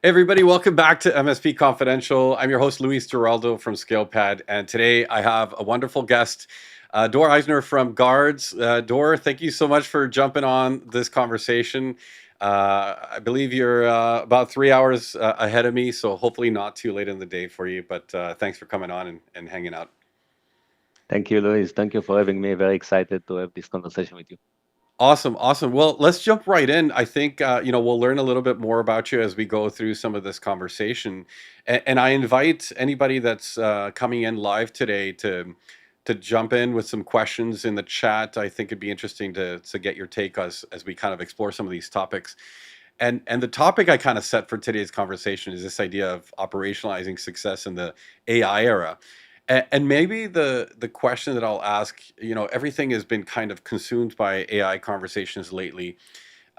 Hey everybody, welcome back to MSP Confidential. I'm your host, Luis Giraldo from ScalePad, and today I have a wonderful guest, Dor Eisner from Guardz. Dor, thank you so much for jumping on this conversation. I believe you're about 3 hours ahead of me, so hopefully not too late in the day for you, but thanks for coming on and hanging out. Thank you, Luis. Thank you for having me. Very excited to have this conversation with you. Awesome, awesome. Well, let's jump right in. I think we'll learn a little bit more about you as we go through some of this conversation, and I invite anybody that's coming in live today to jump in with some questions in the chat. I think it'd be interesting to get your take as we kind of explore some of these topics. And the topic I kind of set for today's conversation is this idea of operationalizing success in the AI era. And maybe the question that I'll ask, everything has been kind of consumed by AI conversations lately.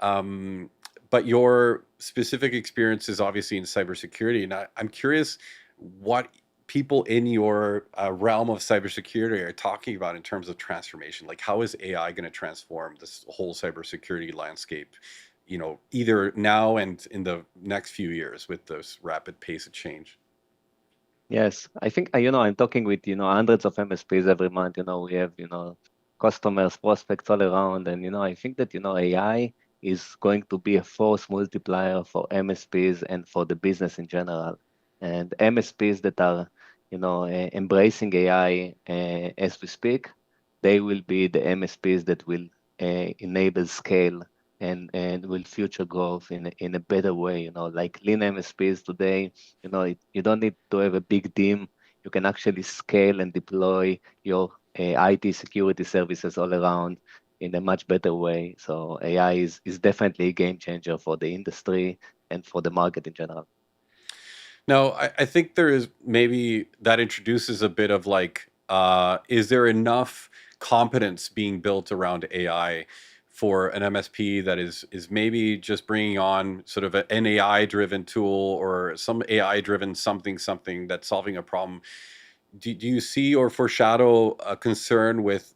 Um, but your specific experience is obviously in cybersecurity, and I'm curious what people in your realm of cybersecurity are talking about in terms of transformation. Like, how is AI going to transform this whole cybersecurity landscape? Either now and in the next few years with this rapid pace of change. Yes, I think, I'm talking with, hundreds of MSPs every month. We have, customers, prospects all around. And, I think that, AI is going to be a force multiplier for MSPs and for the business in general. And MSPs that are, embracing AI as we speak, they will be the MSPs that will enable scale and will future growth in a better way. Like lean MSPs today, you don't need to have a big team. You can actually scale and deploy your IT security services all around in a much better way. So AI is definitely a game changer for the industry and for the market in general. No, I think there is maybe that introduces a bit of like, is there enough competence being built around AI for an MSP that is maybe just bringing on sort of an AI driven tool or some AI driven something that's solving a problem? Do you see or foreshadow a concern with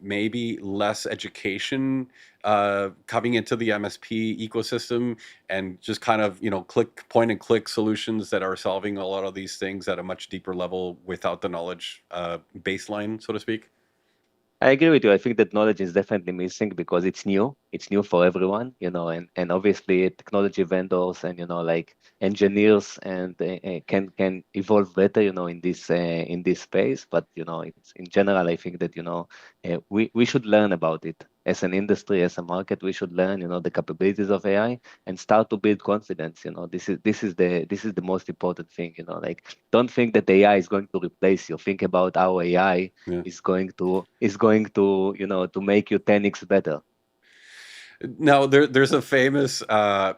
maybe less education coming into the MSP ecosystem and just kind of click point and click solutions that are solving a lot of these things at a much deeper level without the knowledge baseline, so to speak? I agree with you. I think that knowledge is definitely missing because it's new. It's new for everyone, and obviously technology vendors and like engineers and can evolve better, in this space. But it's in general, I think that we should learn about it as an industry, as a market. We should learn, the capabilities of AI and start to build confidence. This is the most important thing. Like don't think that AI is going to replace you. Think about how AI Yeah. is going to to make you 10x better. Now, there's a famous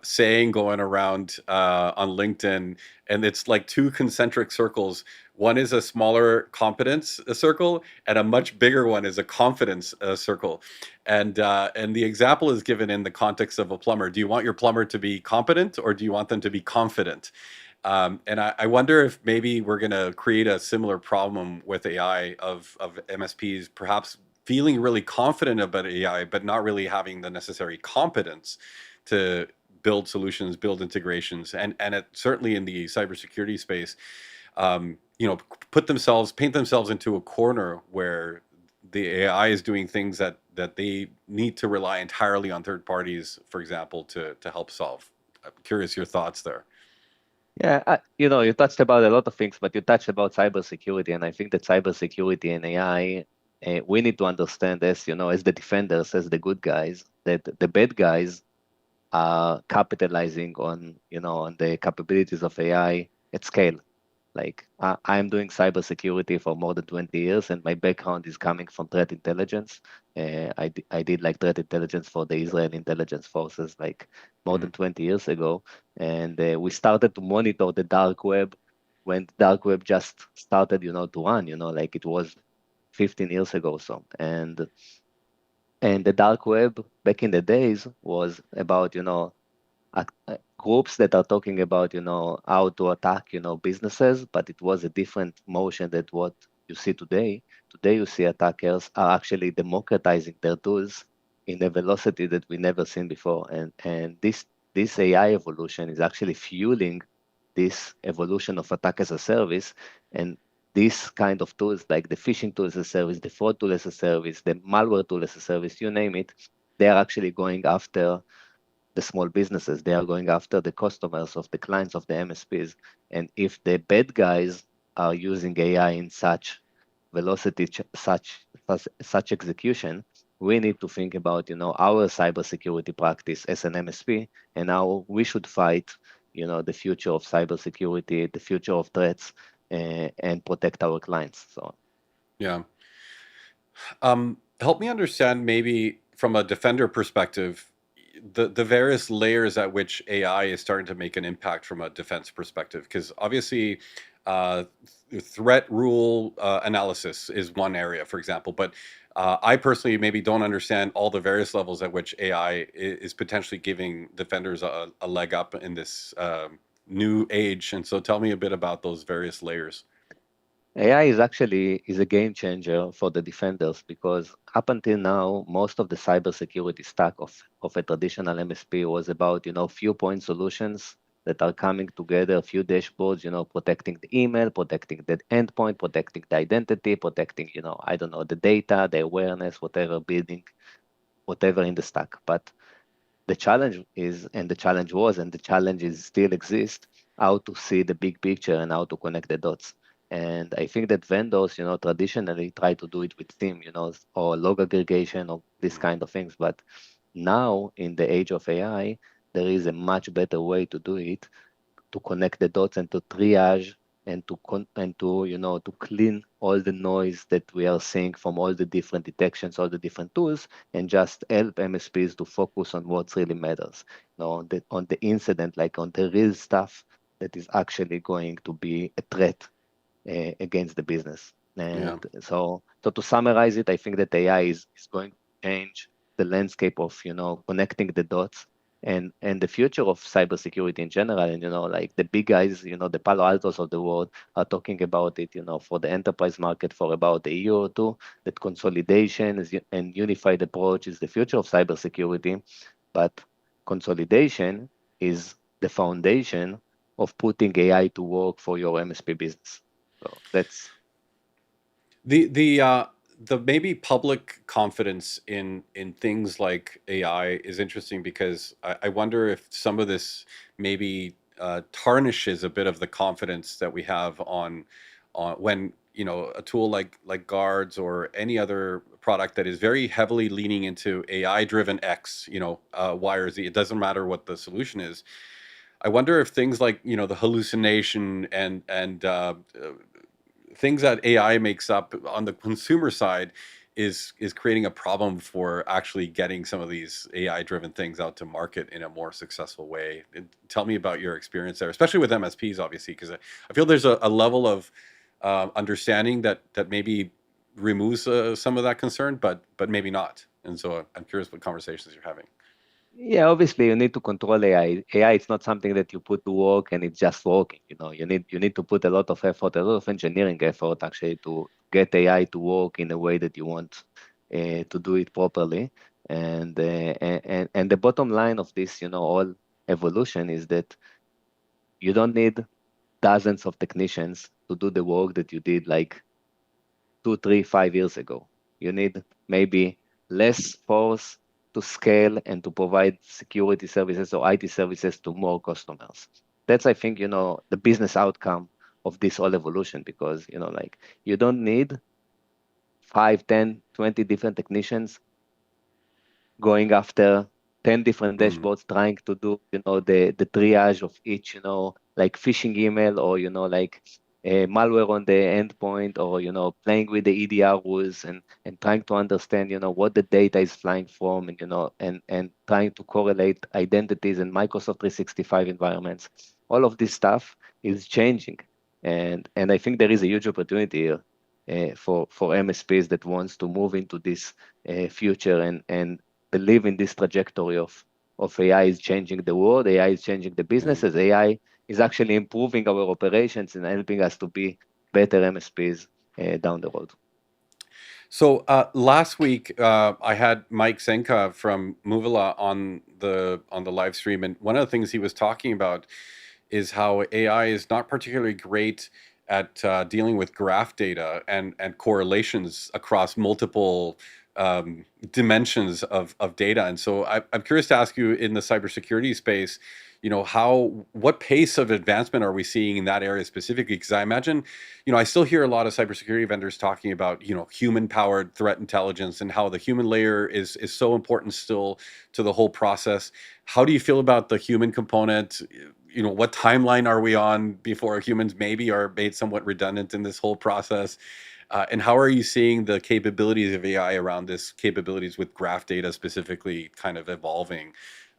saying going around on LinkedIn, and it's like two concentric circles. One is a smaller competence circle, and a much bigger one is a confidence circle. And the example is given in the context of a plumber. Do you want your plumber to be competent, or do you want them to be confident? And I wonder if maybe we're going to create a similar problem with AI of MSPs, perhaps feeling really confident about AI, but not really having the necessary competence to build solutions, build integrations, and certainly in the cybersecurity space, paint themselves into a corner where the AI is doing things that they need to rely entirely on third parties, for example, to help solve. I'm curious your thoughts there. Yeah, you touched about a lot of things, but you touched about cybersecurity, and I think that cybersecurity and AI, we need to understand as as the defenders, as the good guys, that the bad guys are capitalizing on the capabilities of AI at scale. Like I'm doing cybersecurity for more than 20 years, and my background is coming from threat intelligence. I did like threat intelligence for the Israel intelligence forces like more Mhm. than 20 years ago, and we started to monitor the dark web when the dark web just started, to run. Like it was 15 years ago, or so. And the dark web back in the days was about, groups that are talking about, how to attack, businesses, but it was a different motion than what you see today. Today, you see attackers are actually democratizing their tools in a velocity that we never seen before, and this AI evolution is actually fueling this evolution of attack as a service. And these kind of tools, like the phishing tool as a service, the fraud tool as a service, the malware tool as a service, you name it, they are actually going after the small businesses. They are going after the customers of the clients of the MSPs. And if the bad guys are using AI in such velocity, such execution, we need to think about, our cybersecurity practice as an MSP and how we should fight, the future of cybersecurity, the future of threats, and protect our clients. So Yeah. Help me understand maybe from a defender perspective, the various layers at which AI is starting to make an impact from a defense perspective. Because obviously, uh, threat rule analysis is one area, for example. But I personally maybe don't understand all the various levels at which AI is potentially giving defenders a leg up in this new age. And so, tell me a bit about those various layers. AI is a game changer for the defenders because up until now, most of the cybersecurity stack of a traditional MSP was about, few point solutions that are coming together, a few dashboards, protecting the email, protecting the endpoint, protecting the identity, protecting, I don't know, the data, the awareness, whatever building, whatever in the stack. But the challenge is, and the challenge was, and the challenge is still exists, how to see the big picture and how to connect the dots. And I think that vendors, traditionally try to do it with team, or log aggregation or this kind of things. But now in the age of AI, there is a much better way to do it, to connect the dots and to triage and to to clean all the noise that we are seeing from all the different detections, all the different tools, and just help MSPs to focus on what really matters. On the incident, like on the real stuff that is actually going to be a threat against the business. Yeah. And so to summarize it, I think that AI is going to change the landscape of connecting the dots and the future of cybersecurity in general. And like the big guys, the Palo Altos of the world are talking about it, for the enterprise market for about a year or two. That consolidation and unified approach is the future of cybersecurity, but consolidation is the foundation of putting AI to work for your MSP business. So that's The the maybe public confidence in things like AI is interesting because I wonder if some of this maybe tarnishes a bit of the confidence that we have on when a tool like Guards or any other product that is very heavily leaning into AI driven X, Y or Z. It doesn't matter what the solution is. I wonder if things like the hallucination and things that AI makes up on the consumer side is creating a problem for actually getting some of these AI driven things out to market in a more successful way. And tell me about your experience there, especially with MSPs, obviously, because I feel there's a level of understanding that maybe removes some of that concern, but maybe not. And so I'm curious what conversations you're having. yeah, obviously you need to control AI. AI is not something that you put to work and it's just working. You need to put a lot of effort, a lot of engineering effort actually to get AI to work in a way that you want to do it properly. And the bottom line of this, all evolution is that you don't need dozens of technicians to do the work that you did like 2, 3, 5 years ago. You need maybe less force to scale and to provide security services or IT services to more customers. That's, I think, the business outcome of this whole evolution because, like you don't need 5, 10, 20 different technicians going after 10 different Mm, dashboards trying to do the triage of each like phishing email or like malware on the endpoint or playing with the EDR rules and trying to understand what the data is flying from and and trying to correlate identities in Microsoft 365 environments. All of this stuff is changing, and I think there is a huge opportunity here for MSPs that wants to move into this future and believe in this trajectory of AI is changing the world, AI is changing the yeah. businesses, AI is actually improving our operations and helping us to be better MSPs down the road. So last week, I had Mike Senka from Movila on the live stream, and one of the things he was talking about is how AI is not particularly great at dealing with graph data and correlations across multiple dimensions of data. And so I'm curious to ask you, in the cybersecurity space, what pace of advancement are we seeing in that area specifically? Because I imagine, I still hear a lot of cybersecurity vendors talking about, human powered threat intelligence and how the human layer is so important still to the whole process. How do you feel about the human component? What timeline are we on before humans maybe are made somewhat redundant in this whole process? And how are you seeing the capabilities of AI around this capabilities with graph data specifically kind of evolving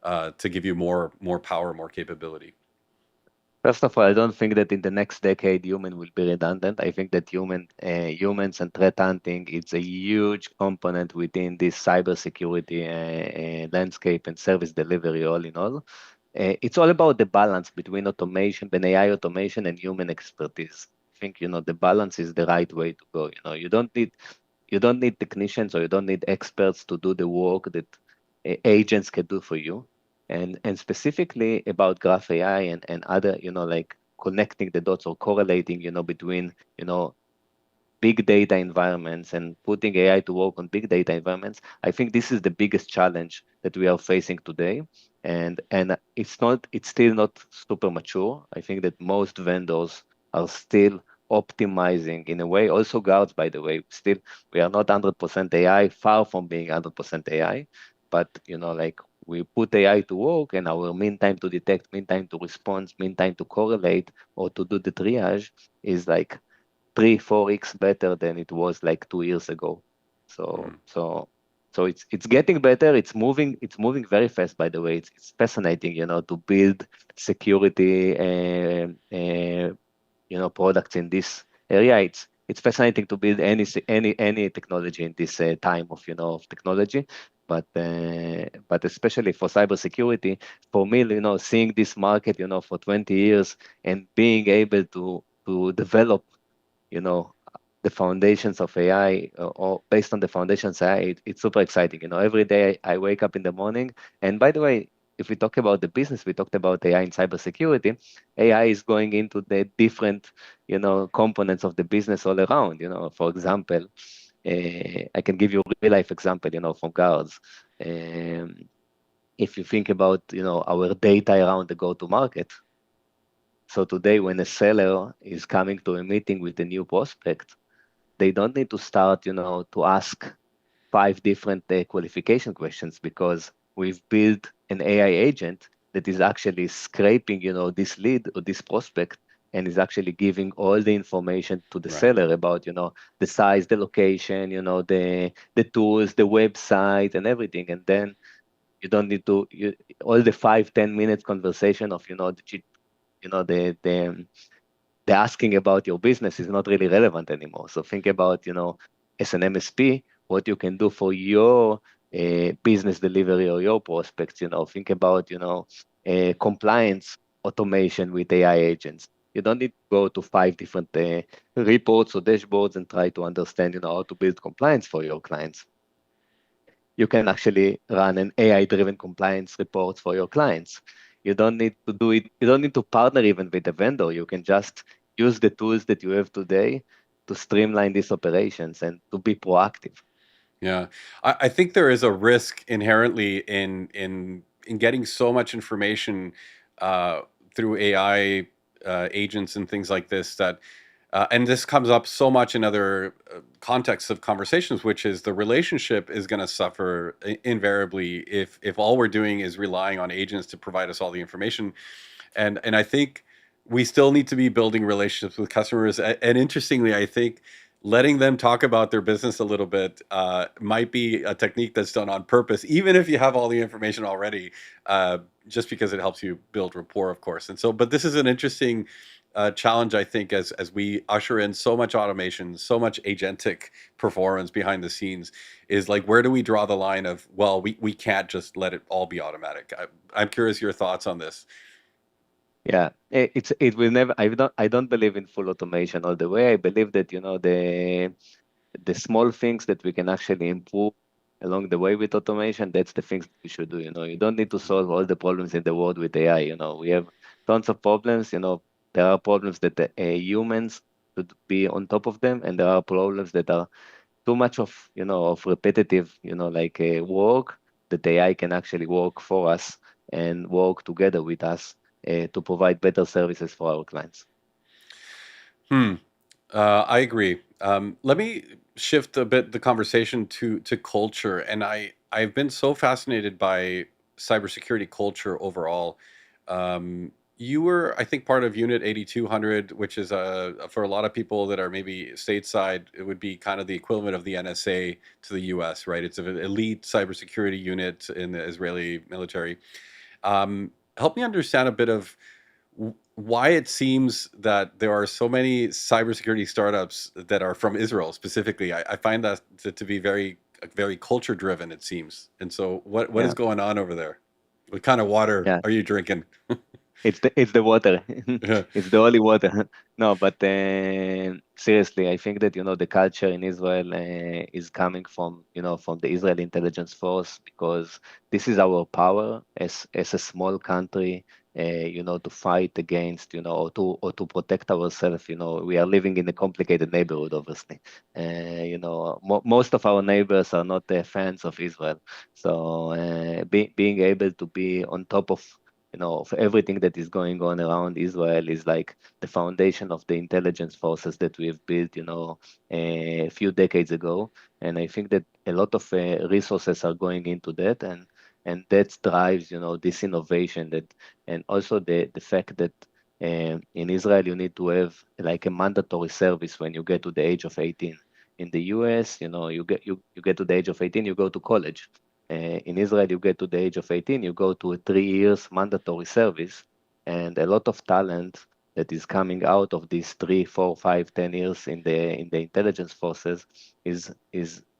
to give you more power, more capability? First of all, I don't think that in the next decade human will be redundant. I think that humans and threat hunting is a huge component within this cybersecurity landscape and service delivery all in all. It's all about the balance between automation, and AI automation, and human expertise. I think the balance is the right way to go. You don't need technicians, or you don't need experts to do the work that agents can do for you. And specifically about graph AI and other, like connecting the dots or correlating, between, big data environments and putting AI to work on big data environments. I think this is the biggest challenge that we are facing today. And it's still not super mature. I think that most vendors are still optimizing in a way. Also Guardz, by the way, still we are not 100% AI, far from being 100% AI, but like we put AI to work, and our mean time to detect, mean time to response, mean time to correlate or to do the triage is like 3-4x better than it was like 2 years ago. So Mhm. so so it's getting better. It's moving very fast. By the way, it's fascinating, to build security products in this area. It's fascinating to build any technology in this time of of technology. But especially for cybersecurity, for me, seeing this market, for 20 years and being able to develop you know, the foundations of AI, or based on the foundations AI, it's super exciting. Every day I wake up in the morning. And by the way, if we talk about the business, we talked about AI in cybersecurity. AI is going into the different, components of the business all around. For example, I can give you a real life example, from Guardz. Um, if you think about, our data around the go-to-market. So today, when a seller is coming to a meeting with a new prospect, they don't need to start, to ask 5 different qualification questions, because we've built an AI agent that is actually scraping, this lead or this prospect, and is actually giving all the information to the Right. seller about, the size, the location, the tools, the website, and everything. And then you don't need to all the 5-10 minutes conversation of, the asking about your business is not really relevant anymore. So think about, as an MSP, what you can do for your business delivery or your prospects. Think about, compliance automation with AI agents. You don't need to go to 5 different reports or dashboards and try to understand, how to build compliance for your clients. You can actually run an AI-driven compliance report for your clients. You don't need to do it. You don't need to partner even with the vendor. You can just use the tools that you have today to streamline these operations and to be proactive. Yeah, I think there is a risk inherently in getting so much information uh, through AI agents and things like this that, and this comes up so much in other contexts of conversations, which is the relationship is going to suffer invariably if all we're doing is relying on agents to provide us all the information. And I think we still need to be building relationships with customers. And interestingly, I think letting them talk about their business a little bit might be a technique that's done on purpose, even if you have all the information already, just because it helps you build rapport, of course. And so, but this is an interesting challenge, I think, as we usher in so much automation, so much agentic performance behind the scenes, is like, where do we draw the line of, well, we can't just let it all be automatic? I'm curious your thoughts on this. Yeah, it will never. I don't believe in full automation all the way. I believe that the small things that we can actually improve. along the way with automation, that's the things you should do. You don't need to solve all the problems in the world with AI. We have tons of problems. There are problems that the humans should be on top of them, and there are problems that are too much of repetitive, like work that AI can actually work for us and work together with us to provide better services for our clients. Hmm. I agree. Let me shift a bit the conversation to culture, and I've been so fascinated by cybersecurity culture overall. You were, I think, part of Unit 8200, which is for a lot of people that are maybe stateside, it would be kind of the equivalent of the NSA to the U.S., right? It's an elite cybersecurity unit in the Israeli military. Help me understand a bit of why it seems that there are so many cybersecurity startups that are from Israel specifically. I find that to be very culture driven, it seems. And so, what is Yeah, going on over there? What kind of water yeah. are you drinking? It's the water. Yeah. It's the only water. No, but seriously, I think that the culture in Israel is coming from the Israel intelligence force, because this is our power as a small country, to fight against, or to protect ourselves. We are living in a complicated neighborhood, obviously. Most of our neighbors are not fans of Israel, so being able to be on top of everything that is going on around Israel is like the foundation of the intelligence forces that we have built, a few decades ago. And I think that a lot of resources are going into that, and that drives, this innovation and also the fact that in Israel you need to have like a mandatory service when you get to the age of 18. In the US, you get to the age of 18, you go to college. In Israel, you get to the age of 18, you go to a 3 years mandatory service, and a lot of talent that is coming out of these 3, 4, 5, 10 years in the intelligence forces is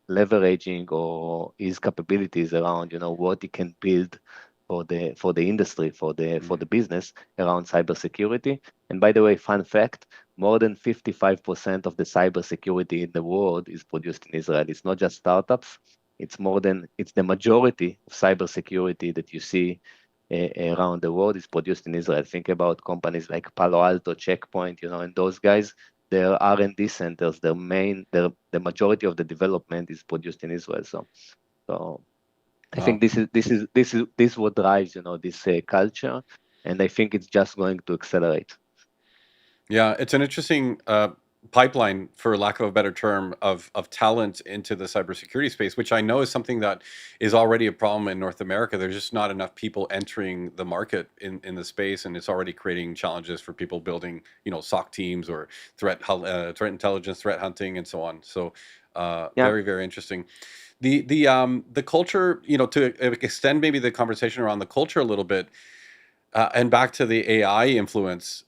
leveraging or his capabilities around what he can build for the industry, for the business around cybersecurity. And by the way, fun fact, more than 55% of the cybersecurity in the world is produced in Israel. It's not just startups, it's the majority of cybersecurity that you see around the world is produced in Israel. Think about companies like Palo Alto, Checkpoint, and those guys. Their R&D centers, the majority of the development is produced in Israel. So I think Wow. this what drives this culture, and I think it's just going to accelerate. Yeah, it's an interesting pipeline, for lack of a better term, of talent into the cybersecurity space, which I know is something that is already a problem in North America. There's just not enough people entering the market in the space, and it's already creating challenges for people building, SOC teams or threat intelligence, threat hunting, and so on. So, Yeah, very very interesting. The culture, to extend maybe the conversation around the culture a little bit, and back to the AI influence.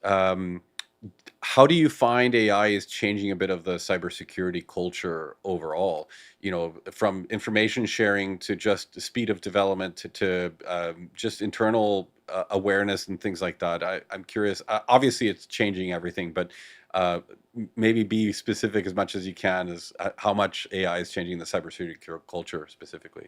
How do you find AI is changing a bit of the cybersecurity culture overall? From information sharing to just the speed of development to just internal awareness and things like that. I'm curious. Obviously, it's changing everything, but maybe be specific as much as you can as how much AI is changing the cybersecurity culture specifically.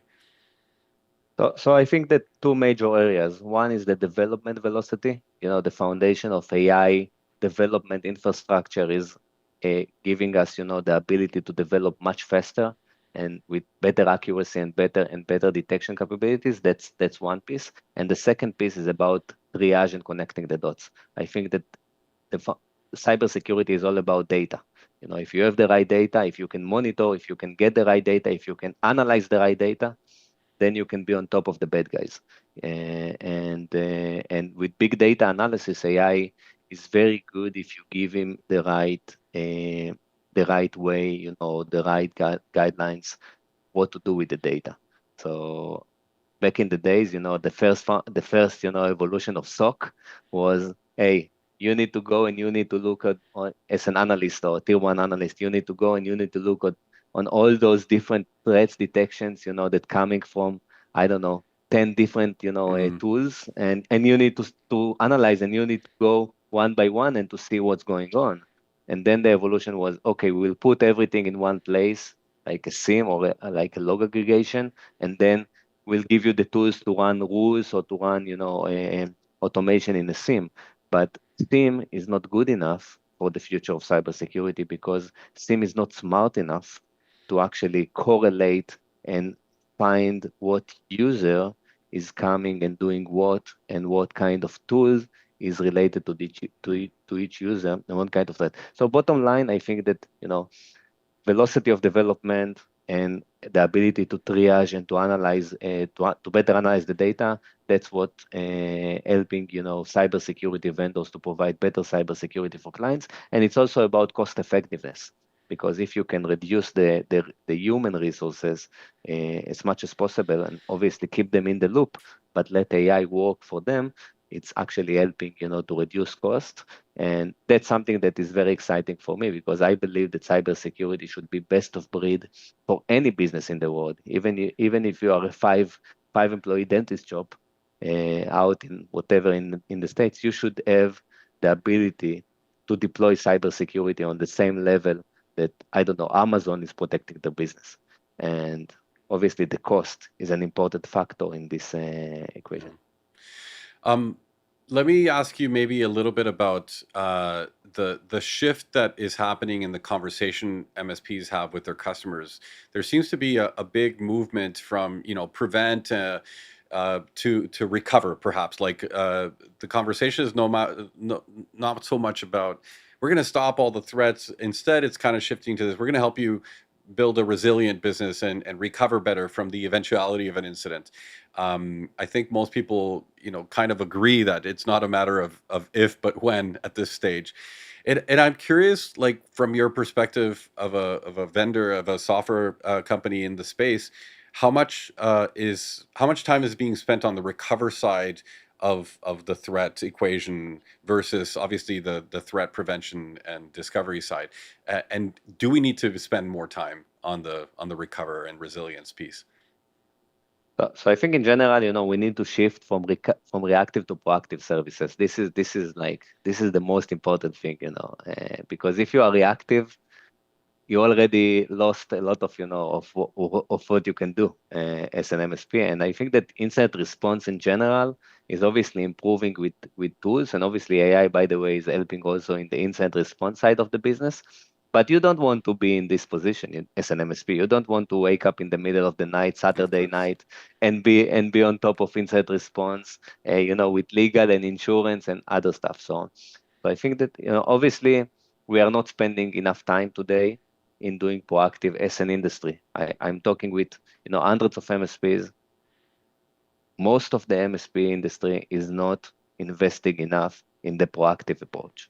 so I think that two major areas. One is the development velocity. The foundation of AI development infrastructure is giving us, the ability to develop much faster and with better accuracy and better detection capabilities. That's one piece. And the second piece is about triage and connecting the dots. I think that the cybersecurity is all about data. If you have the right data, if you can monitor, if you can get the right data, if you can analyze the right data, then you can be on top of the bad guys. And with big data analysis, AI is very good if you give him the right way, the right guidelines, what to do with the data. So back in the days, the first evolution of SOC was, hey, you need to go and you need to look at, as an analyst or tier one analyst, you need to go and you need to look at on all those different threats detections, that coming from, I don't know, 10 different, Hmm. tools, and you need to analyze and you need to go one by one and to see what's going on. And then the evolution was, okay, we'll put everything in one place like a SIEM or like a log aggregation, and then we'll give you the tools to run rules or to run, automation in a SIEM. But SIEM is not good enough for the future of cybersecurity because SIEM is not smart enough to actually correlate and find what user is coming and doing what and what kind of tools is related to each user and what kind of that. So bottom line, I think that velocity of development and the ability to triage and to analyze to better analyze the data, that's what helping cybersecurity vendors to provide better cybersecurity for clients. And it's also about cost effectiveness, because if you can reduce the human resources as much as possible and obviously keep them in the loop but let AI work for them, it's actually helping to reduce cost. And that's something that is very exciting for me, because I believe that cybersecurity should be best of breed for any business in the world. Even if you are a five employee dentist shop out in whatever in the States, you should have the ability to deploy cybersecurity on the same level that, I don't know, Amazon is protecting their business. And obviously the cost is an important factor in this equation. Um, Let me ask you maybe a little bit about the shift that is happening in the conversation MSPs have with their customers. There seems to be a big movement from prevent to recover, perhaps. Like the conversation is not so much about we're going to stop all the threats. Instead, it's kind of shifting to this. We're going to help you build a resilient business and recover better from the eventuality of an incident. I think most people, kind of agree that it's not a matter of if, but when at this stage. And I'm curious, like from your perspective of a vendor of a software company in the space, how much time is being spent on the recover side of the threat equation versus obviously the threat prevention and discovery side, and do we need to spend more time on the recover and resilience piece? So I think in general, we need to shift from reactive to proactive services. This is the most important thing, because if you are reactive, you already lost a lot of of what you can do as an MSP. And I think that incident response in general is obviously improving with tools, and obviously AI, by the way, is helping also in the incident response side of the business. But you don't want to be in this position as an MSP. You don't want to wake up in the middle of the night, Of Saturday course. night, and be on top of incident response, with legal and insurance and other stuff. So I think that obviously we are not spending enough time today in doing proactive as an industry. I'm talking with hundreds of MSPs. Most of the MSP industry is not investing enough in the proactive approach.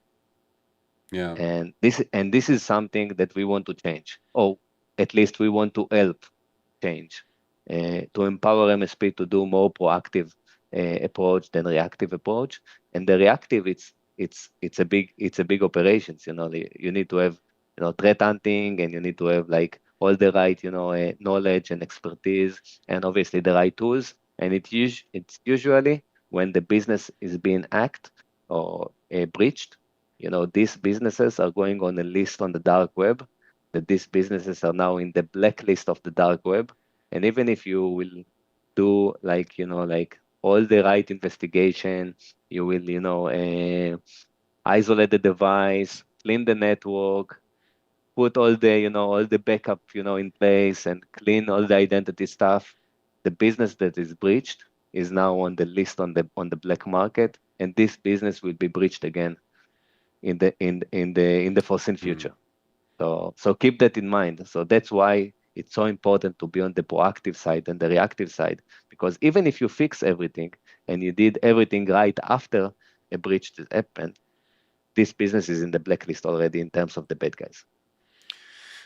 Yeah. And this is something that we want to change, or at least we want to help change, to empower MSP to do more proactive approach than reactive approach. And the reactive, it's a big operations. You need to have threat hunting, and you need to have like all the right knowledge and expertise, and obviously the right tools. And it's usually when the business is being hacked or breached. These businesses are going on a list on the dark web, that these businesses are now in the blacklist of the dark web. And even if you will do like all the right investigation, you will, isolate the device, clean the network, put all the backup, in place, and clean all the identity stuff. The business that is breached is now on the list on the black market, and this business will be breached again in the foreseen Mm. future. So keep that in mind. So that's why it's so important to be on the proactive side and the reactive side, because even if you fix everything and you did everything right after a breach that happened, this business is in the blacklist already in terms of the bad guys.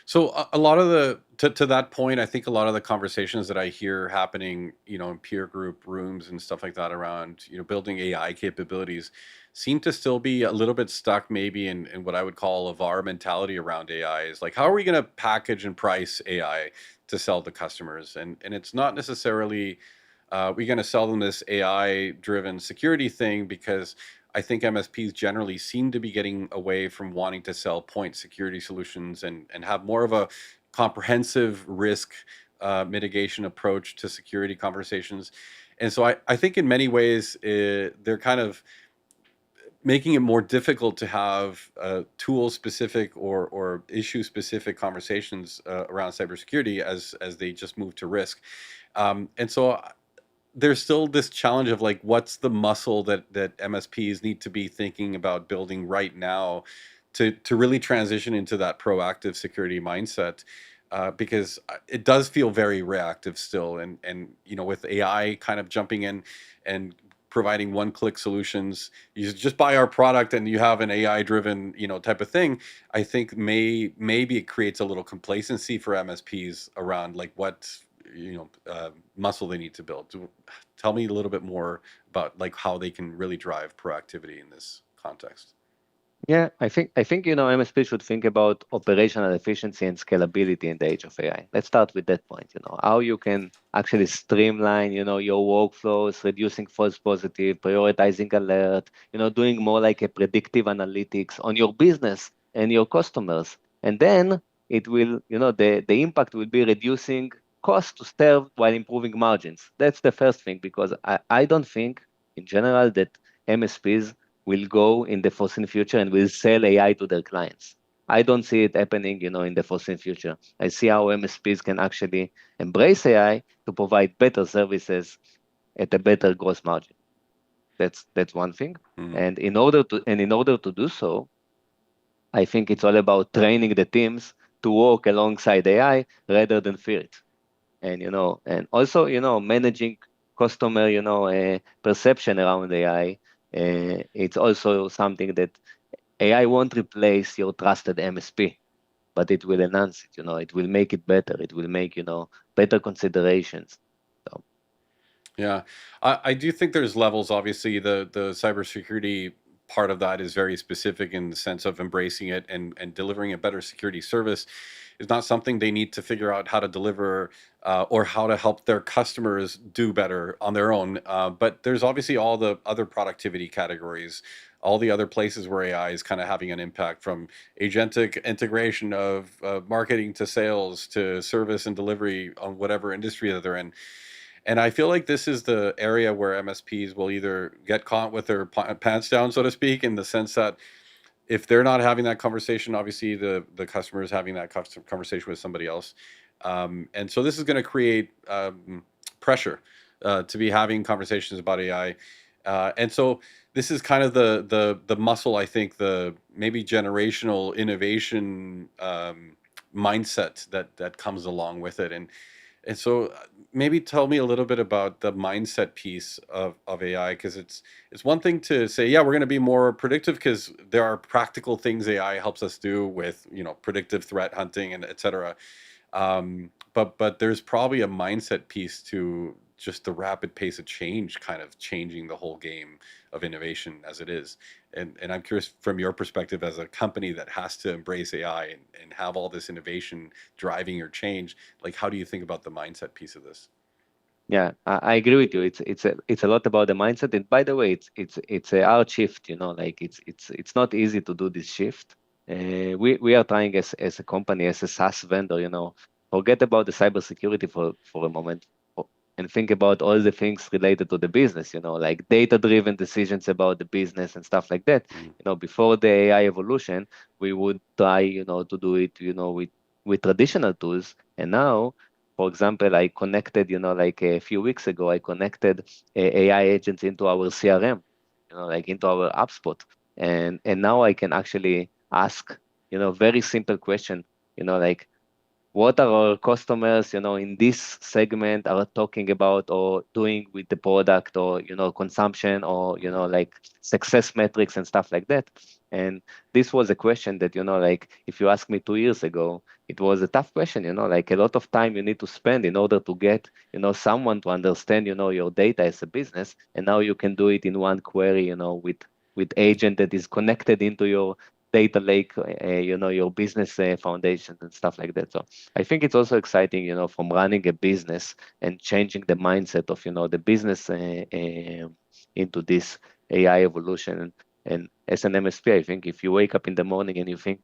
So a lot of to that point, I think a lot of the conversations that I hear happening, in peer group rooms and stuff like that around, building AI capabilities seem to still be a little bit stuck maybe in what I would call a VAR mentality around AI is like, how are we going to package and price AI to sell to customers? And it's not necessarily we're going to sell them this AI driven security thing because I think MSPs generally seem to be getting away from wanting to sell point security solutions and have more of a comprehensive risk mitigation approach to security conversations. And so I think in many ways they're kind of making it more difficult to have tool specific or issue specific conversations around cybersecurity as they just move to risk. And so there's still this challenge of like what's the muscle that MSPs need to be thinking about building right now to really transition into that proactive security mindset, because it does feel very reactive still, and with AI kind of jumping in and providing one-click solutions, you just buy our product and you have an AI driven type of thing. I think maybe it creates a little complacency for MSPs around like what muscle they need to build. Tell me a little bit more about like how they can really drive proactivity in this context. Yeah, I think MSP should think about operational efficiency and scalability in the age of AI. Let's start with that point, how you can actually streamline, your workflows, reducing false positive, prioritizing alert, doing more like a predictive analytics on your business and your customers. And then it will, the impact will be reducing cost to serve while improving margins. That's the first thing, because I don't think in general that MSPs will go in the foreseen future and will sell AI to their clients. I don't see it happening, in the foreseen future. I see how MSPs can actually embrace AI to provide better services at a better gross margin. That's one thing. Hmm. And in order to do so, I think it's all about training the teams to work alongside AI rather than fear it. And also, managing customer, perception around AI. It's also something that AI won't replace your trusted MSP, but it will enhance it. It will make it better. It will make, better considerations. So, Yeah, I do think there's levels. Obviously, the cybersecurity part of that is very specific in the sense of embracing it and delivering a better security service is not something they need to figure out how to deliver or how to help their customers do better on their own. But there's obviously all the other productivity categories, all the other places where AI is kind of having an impact, from agentic integration of marketing to sales to service and delivery on whatever industry that they're in. And I feel like this is the area where MSPs will either get caught with their pants down, so to speak, in the sense that if they're not having that conversation, obviously the customer is having that conversation with somebody else, and so this is going to create pressure to be having conversations about AI, and so this is kind of the muscle, I think, the maybe generational innovation mindset that comes along with it, and so maybe tell me a little bit about the mindset piece of AI, because it's one thing to say, yeah, we're going to be more predictive because there are practical things AI helps us do with, predictive threat hunting and et cetera. But there's probably a mindset piece to just the rapid pace of change, kind of changing the whole game of innovation as it is. And I'm curious from your perspective as a company that has to embrace AI and have all this innovation driving your change, like how do you think about the mindset piece of this? yeah, I agree with you. It's a lot about the mindset. And by the way, it's a hard shift. Like it's not easy to do this shift. We are trying as a company, as a SaaS vendor. Forget about the cybersecurity for a moment, and think about all the things related to the business. Like data-driven decisions about the business and stuff like that. Mm, Before the AI evolution, we would try, to do it, with traditional tools, and now, for example, I connected, like a few weeks ago, I connected AI agents into our CRM, like into our HubSpot. And now I can actually ask, very simple question, like what are our customers, in this segment are talking about or doing with the product, or, consumption, or, mm, like success metrics and stuff like that. And this was a question that, like if you asked me 2 years ago, it was a tough question, like a lot of time you need to spend in order to get, someone to understand, your data as a business. And now you can do it in one query, with agent that is connected into your data lake, your business foundation and stuff like that. So I think it's also exciting, from running a business and changing the mindset of, the business into this AI evolution. And as an MSP, I think if you wake up in the morning and you think,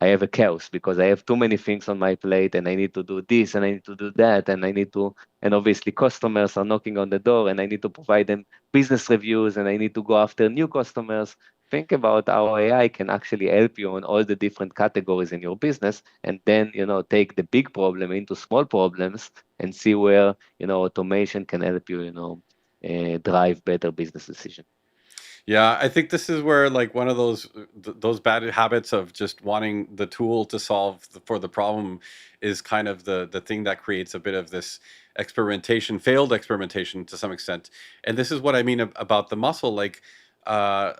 I have a chaos because I have too many things on my plate and I need to do this and I need to do that and I need to, and obviously customers are knocking on the door and I need to provide them business reviews and I need to go after new customers. Think about how AI can actually help you on all the different categories in your business, and then, take the big problem into small problems and see where, automation can help you, drive better business decisions. Yeah, I think this is where like one of those bad habits of just wanting the tool to solve for the problem is kind of the thing that creates a bit of this experimentation, failed experimentation to some extent. And this is what I mean about the muscle. Like, uh,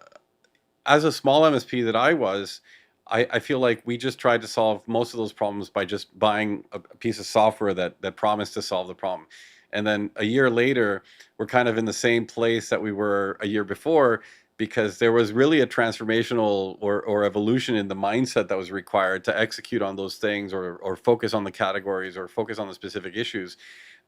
as a small MSP that I was, I feel like we just tried to solve most of those problems by just buying a piece of software that promised to solve the problem. And then a year later, we're kind of in the same place that we were a year before, because there was really a transformational or evolution in the mindset that was required to execute on those things, or focus on the categories, or focus on the specific issues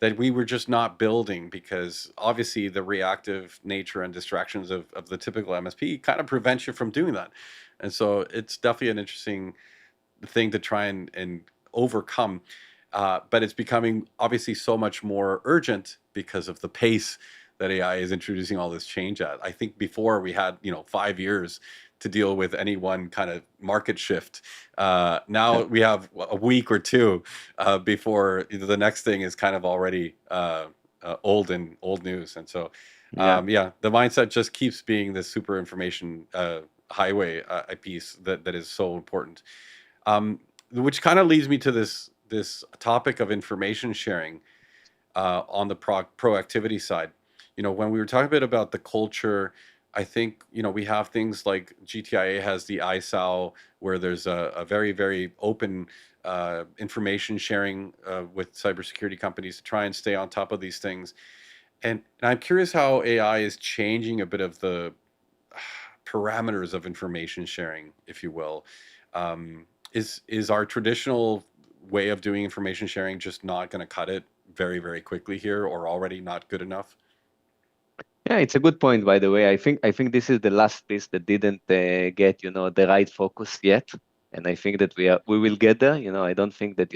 that we were just not building, because obviously the reactive nature and distractions of the typical MSP kind of prevents you from doing that. And so it's definitely an interesting thing to try and overcome. But it's becoming obviously so much more urgent because of the pace that AI is introducing all this change at. I think before we had, 5 years to deal with any one kind of market shift. Now Yeah, we have a week or two before the next thing is kind of already old news. And so, yeah, yeah, the mindset just keeps being this super information highway piece that is so important. Which kind of leads me to this topic of information sharing on the proactivity side. When we were talking a bit about the culture, I think we have things like GTIA has the ISAO, where there's a very very open information sharing with cybersecurity companies to try and stay on top of these things. And I'm curious how AI is changing a bit of the parameters of information sharing, if you will. Is our traditional way of doing information sharing just not going to cut it very, very quickly here, or already not good enough? yeah. It's a good point, by the way. I think this is the last piece that didn't get, the right focus yet, and I think that we will get there. I don't think that,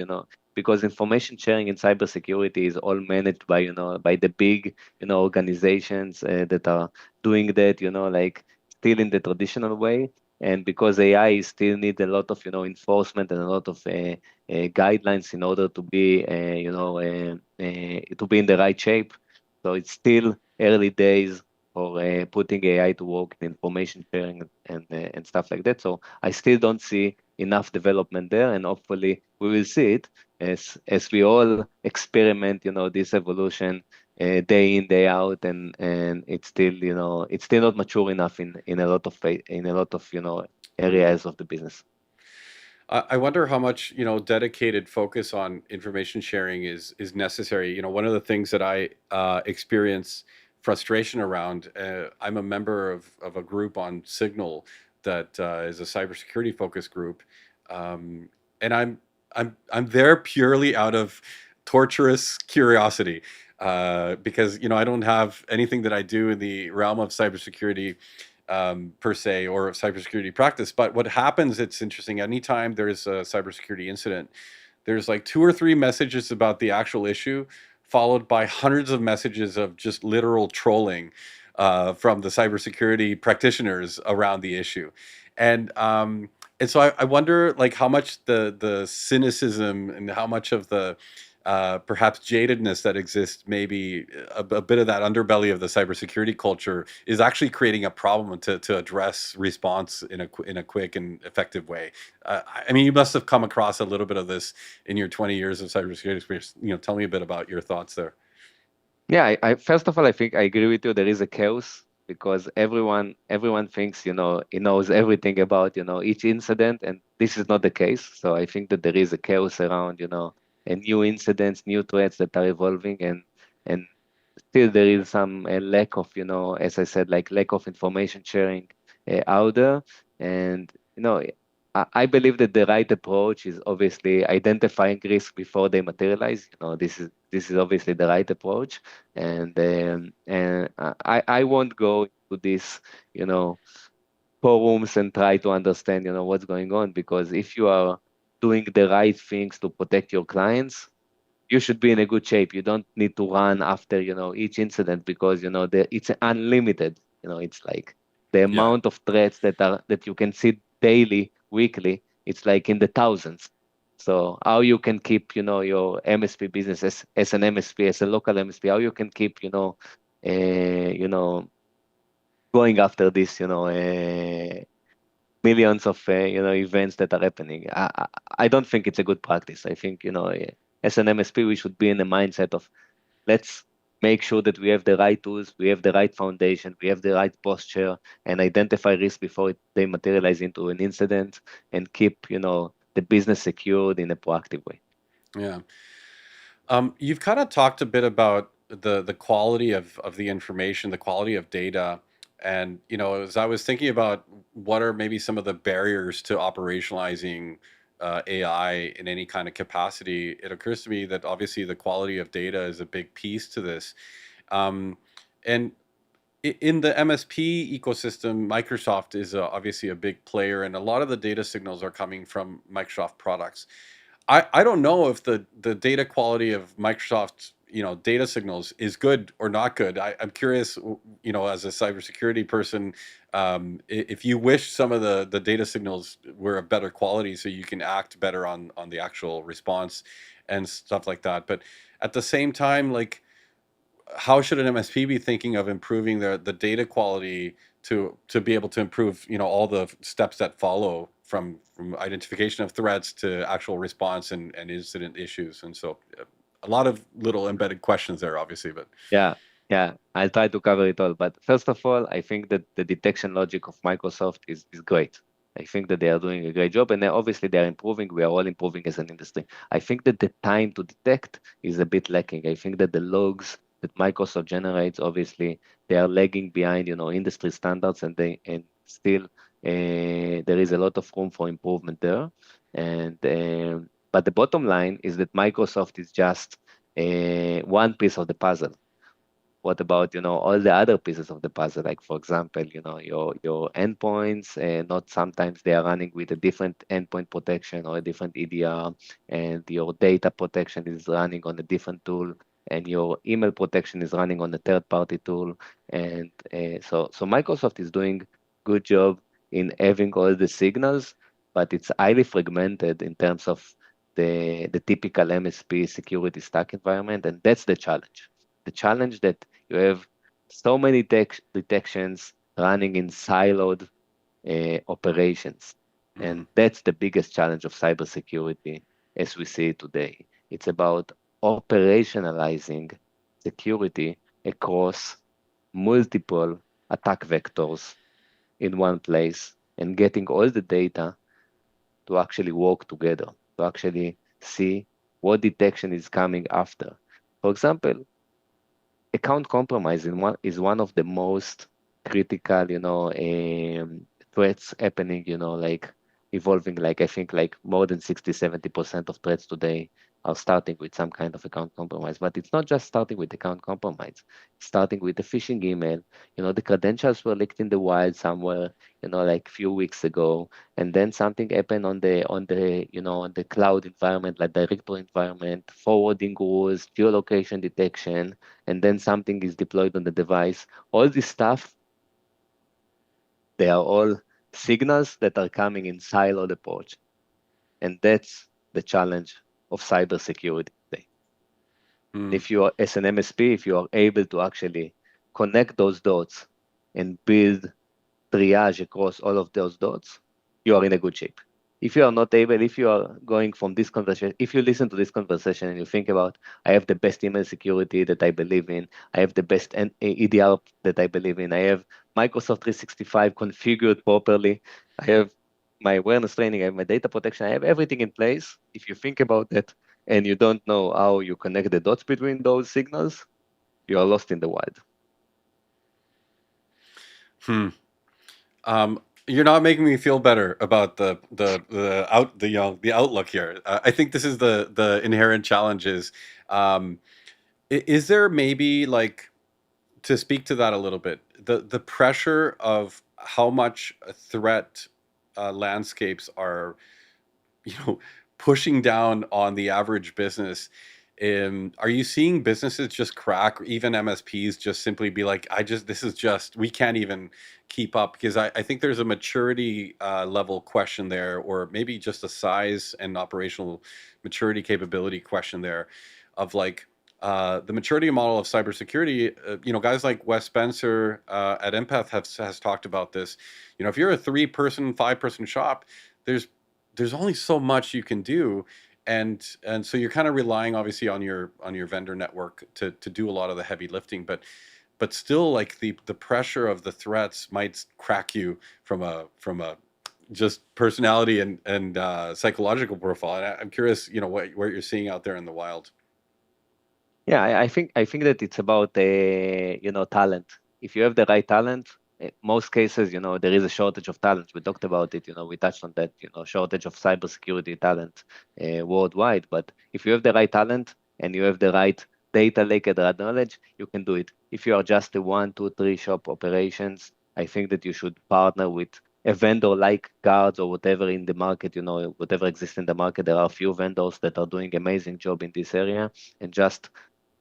because information sharing in cybersecurity is all managed by, by the big, organizations that are doing that, like still in the traditional way. And because AI still need a lot of, enforcement and a lot of guidelines in order to be, to be in the right shape. So it's still early days for putting AI to work in information sharing and stuff like that. So I still don't see enough development there, and hopefully we will see it as we all experiment, this evolution day in day out, and it's still not mature enough in a lot of Mhm. areas of the business. I wonder how much dedicated focus on information sharing is necessary. One of the things that I experience frustration around. I'm a member of a group on Signal that is a cybersecurity focus group, um, and I'm there purely out of torturous curiosity, because I don't have anything that I do in the realm of cybersecurity per se, or cybersecurity practice. But what happens, it's interesting, anytime there's a cybersecurity incident, there's like two or three messages about the actual issue, followed by hundreds of messages of just literal trolling from the cybersecurity practitioners around the issue. And so I wonder like how much the cynicism and how much of the perhaps jadedness that exists, maybe a bit of that underbelly of the cybersecurity culture, is actually creating a problem to address response in a quick and effective way. I mean, you must have come across a little bit of this in your 20 years of cybersecurity experience. Tell me a bit about your thoughts there. Yeah, I first of all, I think I agree with you. There is a chaos because everyone thinks, he knows everything about, each incident, and this is not the case. So I think that there is a chaos around, and new incidents, new threats that are evolving, and still there is some lack of, as I said, like lack of information sharing out there. And, I believe that the right approach is obviously identifying risk before they materialize. This is obviously the right approach. And I won't go into this, you know, forums and try to understand, what's going on. Because if you are doing the right things to protect your clients, you should be in a good shape. You don't need to run after, each incident because, it's unlimited. It's like the Yeah. amount of threats that you can see daily, weekly, it's like in the thousands. So how you can keep, your MSP business as an MSP, as a local MSP, how you can keep, going after this, millions of events that are happening. I don't think it's a good practice. I think as an MSP we should be in the mindset of let's make sure that we have the right tools, we have the right foundation, we have the right posture, and identify risk before they materialize into an incident, and keep the business secured in a proactive way. Yeah. You've kind of talked a bit about the quality of the information, the quality of data, and as I was thinking about what are maybe some of the barriers to operationalizing AI in any kind of capacity, it occurs to me that obviously the quality of data is a big piece to this. Um, and in the MSP ecosystem, Microsoft is obviously a big player, and a lot of the data signals are coming from Microsoft products. I don't know if the data quality of Microsoft's data signals is good or not good. I'm curious, as a cybersecurity person, if you wish some of the data signals were of better quality, so you can act better on the actual response and stuff like that. But at the same time, like, how should an MSP be thinking of improving the data quality to be able to improve all the steps that follow from identification of threats to actual response and incident issues? And so a lot of little embedded questions there, obviously, but Yeah, yeah, I'll try to cover it all. But first of all, I think that the detection logic of Microsoft is great. I think that they are doing a great job, and obviously they are improving. We are all improving as an industry. I think that the time to detect is a bit lacking. I think that the logs that Microsoft generates, obviously, they are lagging behind, industry standards, and still there is a lot of room for improvement there. And but the bottom line is that Microsoft is just one piece of the puzzle. What about all the other pieces of the puzzle? Like for example, your endpoints, and not sometimes they are running with a different endpoint protection or a different EDR, and your data protection is running on a different tool, and your email protection is running on a third-party tool. And so Microsoft is doing good job in having all the signals, but it's highly fragmented in terms of the typical MSP security stack environment, and that's the challenge. The challenge that you have so many detections running in siloed operations. mhm. And that's the biggest challenge of cybersecurity as we see it today. It's about operationalizing security across multiple attack vectors in one place, and getting all the data to actually work together, to actually see what detection is coming after. For example, account compromise is one of the most critical, threats happening, like evolving. Like I think like more than 60-70% of threats today are starting with some kind of account compromise. But it's not just starting with account compromise. It's starting with a phishing email. The credentials were leaked in the wild somewhere, like a few weeks ago, and then something happened on the cloud environment, like directory environment, forwarding rules, geolocation detection, and then something is deployed on the device. All this stuff, they are all signals that are coming in siloed approach. And that's the challenge of cybersecurity today. Hmm. If you are, as an MSP, if you are able to actually connect those dots and build triage across all of those dots, you are in a good shape. If you are not able, if you are going from this conversation, if you listen to this conversation and you think about, I have the best email security that I believe in, I have the best EDR that I believe in, I have Microsoft 365 configured properly, I have my awareness training, I have my data protection, I have everything in place. If you think about that and you don't know how you connect the dots between those signals, you are lost in the wild. Hmm. You're not making me feel better about the outlook here. I think this is the inherent challenges. Is there maybe, like, to speak to that a little bit, the pressure of how much threat landscapes are, you know, pushing down on the average business. Are you seeing businesses just crack, or even MSPs just simply be like, this is just, we can't even keep up? Because I think there's a maturity level question there, or maybe just a size and operational maturity capability question there of like, the maturity model of cybersecurity. Guys like Wes Spencer at Empath has talked about this. If you're a 3-person, 5-person shop, there's there's only so much you can do, and so you're kind of relying obviously on your vendor network to do a lot of the heavy lifting, but still, like, the pressure of the threats might crack you from a just personality and psychological profile. And I'm curious, what you're seeing out there in the wild. Yeah, I think that it's about talent. If you have the right talent, most cases, there is a shortage of talent. We talked about it, we touched on that, shortage of cybersecurity talent worldwide. But if you have the right talent and you have the right data lake and that knowledge, you can do it. If you are just a 1, 2, 3 shop operations, I think that you should partner with a vendor like Guardz or whatever in the market, whatever exists in the market. There are a few vendors that are doing amazing job in this area, and just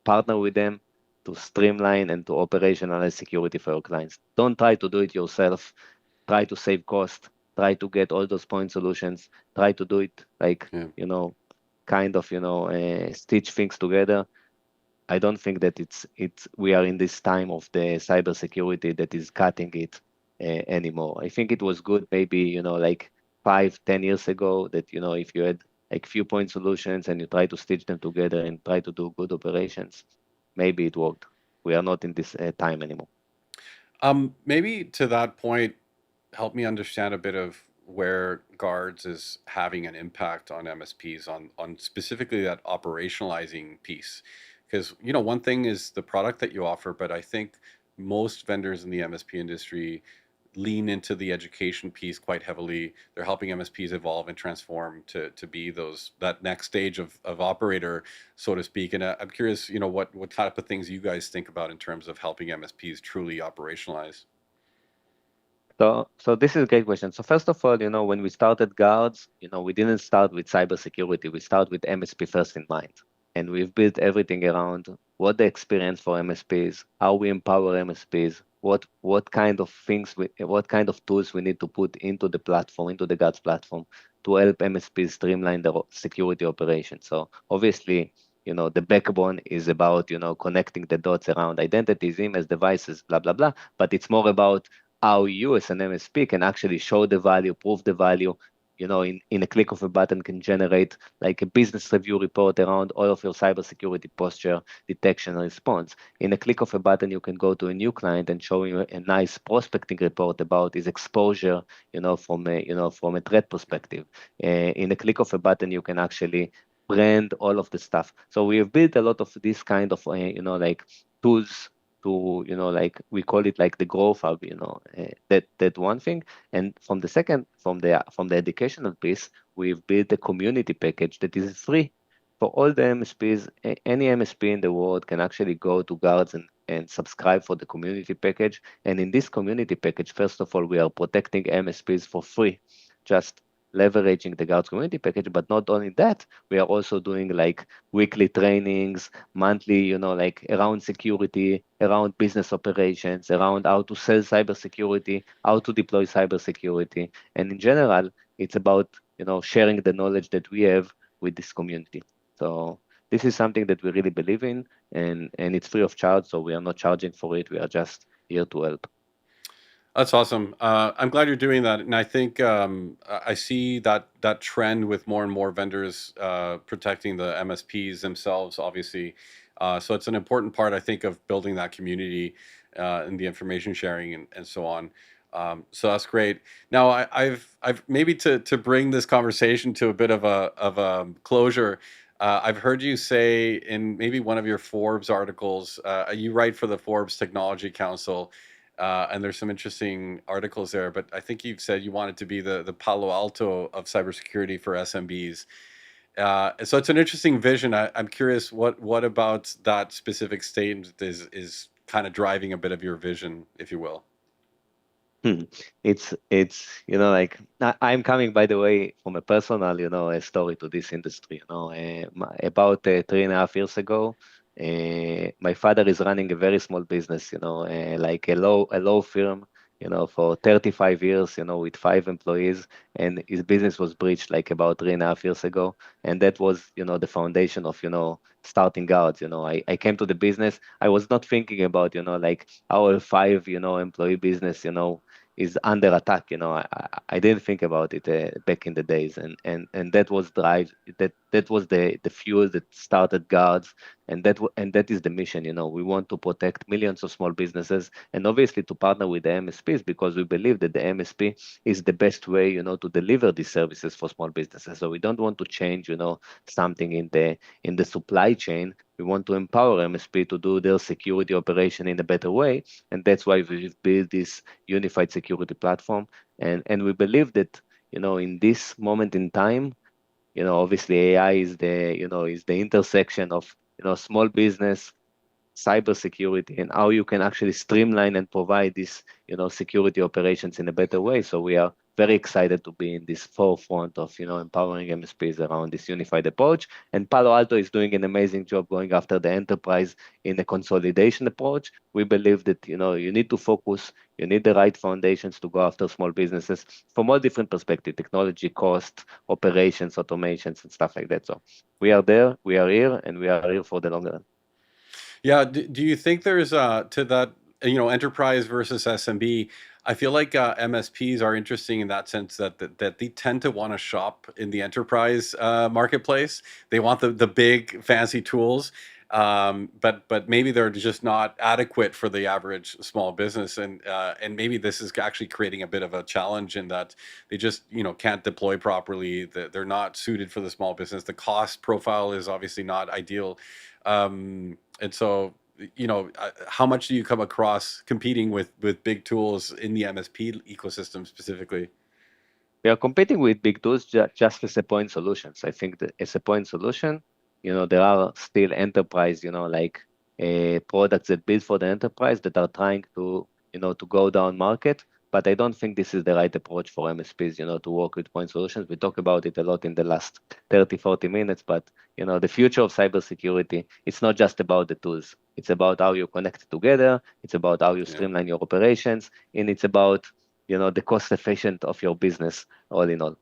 partner with them to streamline and to operationalize security for your clients. Don't try to do it yourself. Try to save cost. Try to get all those point solutions. Try to do it like, Yeah. kind of, stitch things together. I don't think that it's we are in this time of the cybersecurity that is cutting it anymore. I think it was good maybe, like 5, 10 years ago that, if you had like few point solutions and you try to stitch them together and try to do good operations, maybe it worked. We are not in this time anymore. Maybe to that point, help me understand a bit of where Guards is having an impact on MSPs, on specifically that operationalizing piece. Because, one thing is the product that you offer, but I think most vendors in the MSP industry lean into the education piece quite heavily. They're helping MSPs evolve and transform to be that next stage of operator, so to speak. And I'm curious, what type of things you guys think about in terms of helping MSPs truly operationalize. So this is a great question. So first of all, when we started Guards, we didn't start with cybersecurity. We start with MSP first in mind. And we've built everything around what the experience for MSPs, how we empower MSPs, what kind of things, what kind of tools we need to put into the platform, into the Guards platform to help MSPs streamline their security operations. So obviously, the backbone is about, connecting the dots around identities, emails, devices, blah, blah, blah. But it's more about how you as an MSP can actually show the value, prove the value, in a click of a button can generate like a business review report around all of your cybersecurity posture, detection, and response. In a click of a button, you can go to a new client and show you a nice prospecting report about his exposure, from a threat perspective. In a click of a button, you can actually brand all of the stuff. So we have built a lot of this kind of, like tools to, like we call it like the growth hub, that one thing. And from the educational piece, we've built a community package that is free for all the MSPs. Any MSP in the world can actually go to Guards and subscribe for the community package. And in this community package, first of all, we are protecting MSPs for free, just leveraging the Guards community package. But not only that, we are also doing like weekly trainings, monthly, like around security, around business operations, around how to sell cybersecurity, how to deploy cybersecurity. And in general, it's about, sharing the knowledge that we have with this community. So this is something that we really believe in, and it's free of charge. So we are not charging for it. We are just here to help. That's awesome. I'm glad you're doing that, and I think I see that trend with more and more vendors protecting the MSPs themselves, obviously. So it's an important part, I think, of building that community and the information sharing and so on. So that's great. Now, I've maybe to bring this conversation to a bit of a closure. I've heard you say in maybe one of your Forbes articles, you write for the Forbes Technology Council, and there's some interesting articles there. But I think you've said you wanted to be the Palo Alto of cybersecurity for SMBs. So it's an interesting vision. I'm curious, what about that specific statement is kind of driving a bit of your vision, if you will. Hmm. It's like I'm coming, by the way, from a personal a story to this industry. About 3.5 years ago, my father is running a very small business. Like a law firm. For 35 years. With 5 employees, and his business was breached like about 3.5 years ago, and that was the foundation of starting Guardz. I came to the business. I was not thinking about like our five employee business. Is under attack. I didn't think about it back in the days, and that was drive. That was the fuel that started Guards, and that is the mission. We want to protect millions of small businesses, and obviously to partner with the MSPs because we believe that the MSP is the best way, to deliver these services for small businesses. So we don't want to change, something in the supply chain. We want to empower MSP to do their security operation in a better way, and that's why we've built this unified security platform. And we believe that, in this moment in time, obviously AI is the intersection of, small business, cybersecurity, and how you can actually streamline and provide these security operations in a better way. So we are very excited to be in this forefront of empowering MSPs around this unified approach. And Palo Alto is doing an amazing job going after the enterprise in a consolidation approach. We believe that you need to focus, you need the right foundations to go after small businesses from all different perspectives: technology, cost, operations, automations, and stuff like that. So we are there, we are here, and we are here for the long run. Yeah, do you think there's to that, enterprise versus SMB? I feel like MSPs are interesting in that sense that they tend to want to shop in the enterprise marketplace. They want the big fancy tools, but maybe they're just not adequate for the average small business, and maybe this is actually creating a bit of a challenge in that they just can't deploy properly. They're not suited for the small business. The cost profile is obviously not ideal. And so, how much do you come across competing with big tools in the MSP ecosystem specifically? We are competing with big tools just as a point solutions. I think that as a point solution, there are still enterprise, like products that build for the enterprise that are trying to go down market. But I don't think this is the right approach for MSPs, to work with point solutions. We talk about it a lot in the last 30, 40 minutes, but the future of cybersecurity, it's not just about the tools. It's about how you connect together. It's about how you Yeah. streamline your operations, and it's about the cost efficient of your business all in all.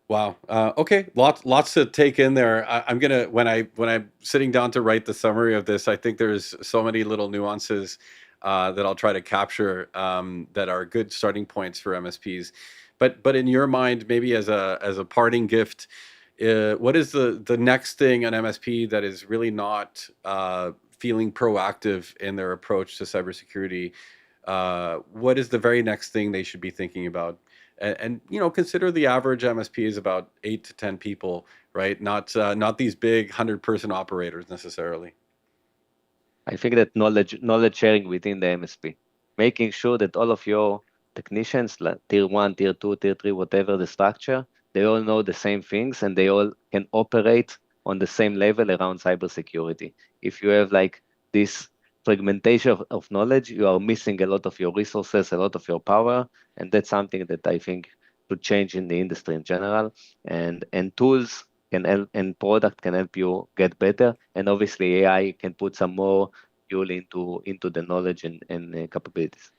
Wow. Okay. Lots to take in there. I'm gonna when I'm sitting down to write the summary of this, I think there's so many little nuances that I'll try to capture that are good starting points for MSPs. But in your mind, maybe as a parting gift, what is the next thing an MSP that is really not feeling proactive in their approach to cybersecurity? What is the very next thing they should be thinking about? And consider the average MSP is about 8 to 10 people, right? Not these big 100-person operators necessarily. I think that knowledge sharing within the MSP, making sure that all of your technicians, like tier one, tier two, tier three, whatever the structure, they all know the same things and they all can operate on the same level around cybersecurity. If you have like this fragmentation of knowledge, you are missing a lot of your resources, a lot of your power, and that's something that I think should change in the industry in general. And tools can help, and product can help you get better. And obviously, AI can put some more fuel into the knowledge and capabilities.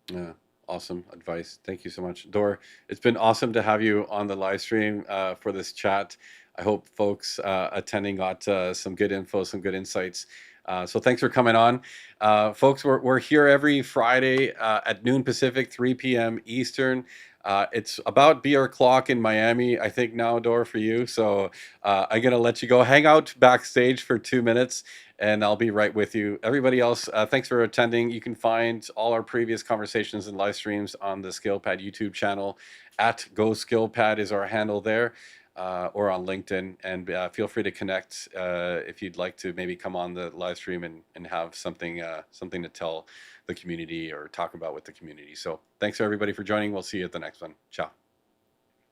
Yeah, awesome advice. Thank you so much, Dor. It's been awesome to have you on the live stream for this chat. I hope folks attending got some good info, some good insights. So thanks for coming on, folks. We're here every Friday at noon Pacific, 3 p.m. Eastern. It's about beer clock in Miami, I think now, Dor, for you. So I'm gonna let you go hang out backstage for 2 minutes, and I'll be right with you. Everybody else, thanks for attending. You can find all our previous conversations and live streams on the SkillPad YouTube channel. At Go SkillPad is our handle there, or on LinkedIn. And feel free to connect if you'd like to maybe come on the live stream and have something to tell the community or talk about with the community. So thanks everybody for joining. We'll see you at the next one. Ciao.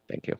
Thank you.